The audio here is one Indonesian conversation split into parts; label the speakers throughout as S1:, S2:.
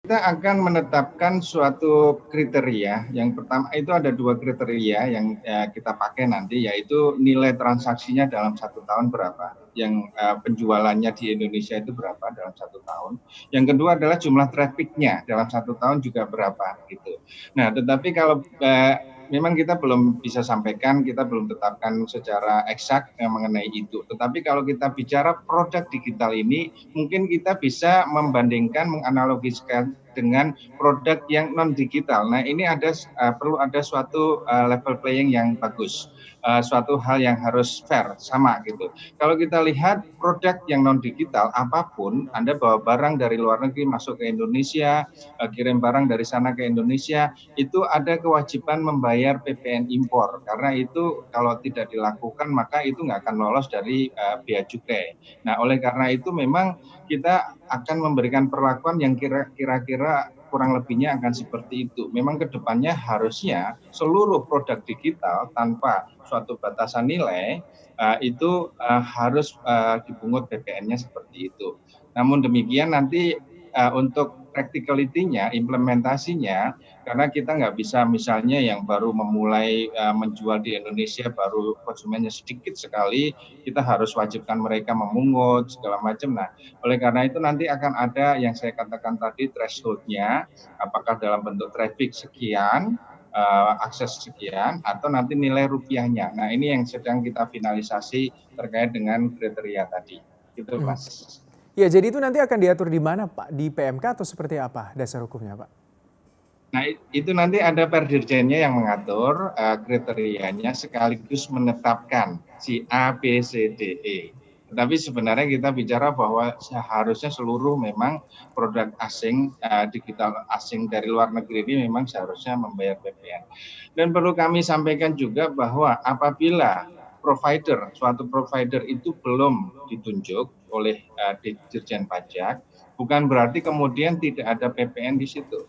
S1: Kita akan menetapkan suatu kriteria. Yang pertama itu ada 2 kriteria yang, kita pakai nanti, yaitu nilai transaksinya dalam 1 tahun berapa, yang, penjualannya di Indonesia itu berapa dalam 1 tahun. Yang kedua adalah jumlah traffic-nya dalam 1 tahun juga berapa, gitu. Nah, tetapi kalau, memang kita belum bisa sampaikan, kita belum tetapkan secara eksak, mengenai itu. Tetapi kalau kita bicara produk digital ini, mungkin kita bisa membandingkan, menganalogikan dengan produk yang non digital. Nah, ini perlu ada suatu level playing yang bagus, suatu hal yang harus fair, sama gitu. Kalau kita lihat produk yang non digital apapun, Anda bawa barang dari luar negeri masuk ke Indonesia, kirim barang dari sana ke Indonesia, itu ada kewajiban membayar PPN impor. Karena itu kalau tidak dilakukan maka itu nggak akan lolos dari bea cukai. Nah, oleh karena itu memang kita akan memberikan perlakuan yang kira-kira kurang lebihnya akan seperti itu. Memang kedepannya harusnya seluruh produk digital tanpa suatu batasan nilai itu harus dipungut PPN-nya seperti itu. Namun demikian nanti untuk practicality-nya, implementasinya, karena kita nggak bisa misalnya yang baru memulai menjual di Indonesia, baru konsumennya sedikit sekali, kita harus wajibkan mereka memungut segala macam. Nah, oleh karena itu nanti akan ada yang saya katakan tadi threshold-nya, apakah dalam bentuk traffic sekian, akses sekian, atau nanti nilai rupiahnya. Nah, ini yang sedang kita finalisasi terkait dengan kriteria tadi. Itu,
S2: Mhm.
S1: Mas.
S2: Ya, jadi itu nanti akan diatur di mana, Pak? Di PMK atau seperti apa dasar hukumnya, Pak?
S1: Nah, itu nanti ada perdirjennya yang mengatur kriterianya sekaligus menetapkan si A, B, C, D, E. Tetapi sebenarnya kita bicara bahwa seharusnya seluruh memang produk asing, digital asing dari luar negeri ini memang seharusnya membayar PPN. Dan perlu kami sampaikan juga bahwa apabila suatu provider itu belum ditunjuk oleh Dirjen Pajak, bukan berarti kemudian tidak ada PPN di situ.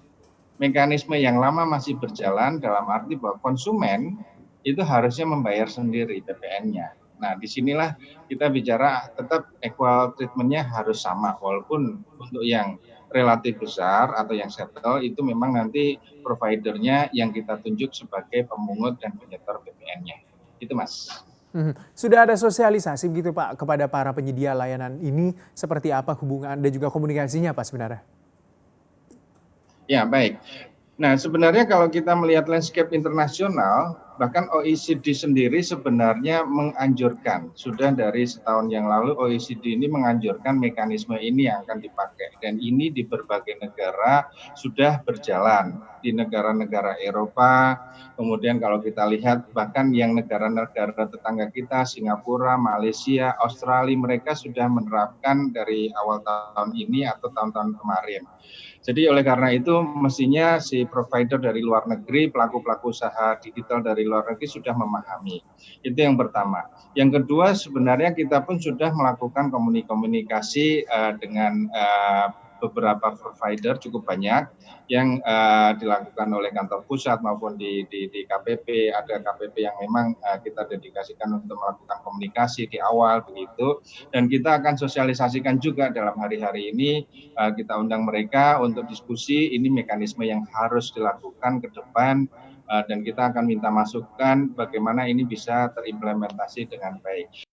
S1: Mekanisme yang lama masih berjalan dalam arti bahwa konsumen itu harusnya membayar sendiri PPN-nya. Nah, disinilah kita bicara tetap equal treatment-nya harus sama, walaupun untuk yang relatif besar atau yang settle itu memang nanti providernya yang kita tunjuk sebagai pemungut dan penyetor PPN-nya. Itu, Mas.
S2: Mhm. Sudah ada sosialisasi begitu, Pak, kepada para penyedia layanan ini seperti apa hubungan dan juga komunikasinya, Pak, sebenarnya?
S1: Ya, baik. Nah, sebenarnya kalau kita melihat landscape internasional, bahkan OECD sendiri sebenarnya menganjurkan, sudah dari setahun yang lalu OECD ini menganjurkan mekanisme ini yang akan dipakai. Dan ini di berbagai negara sudah berjalan. Di negara-negara Eropa, kemudian kalau kita lihat bahkan yang negara-negara tetangga kita, Singapura, Malaysia, Australia, mereka sudah menerapkan dari awal tahun ini atau tahun-tahun kemarin. Jadi oleh karena itu mestinya si provider dari luar negeri, pelaku-pelaku usaha digital dari luar negeri sudah memahami. Itu yang pertama. Yang kedua sebenarnya kita pun sudah melakukan komunikasi dengan beberapa provider cukup banyak yang dilakukan oleh kantor pusat maupun di KPP. Ada KPP yang memang kita dedikasikan untuk melakukan komunikasi di awal begitu. Dan kita akan sosialisasikan juga dalam hari-hari ini, kita undang mereka untuk diskusi, ini mekanisme yang harus dilakukan ke depan, dan kita akan minta masukan bagaimana ini bisa terimplementasi dengan baik.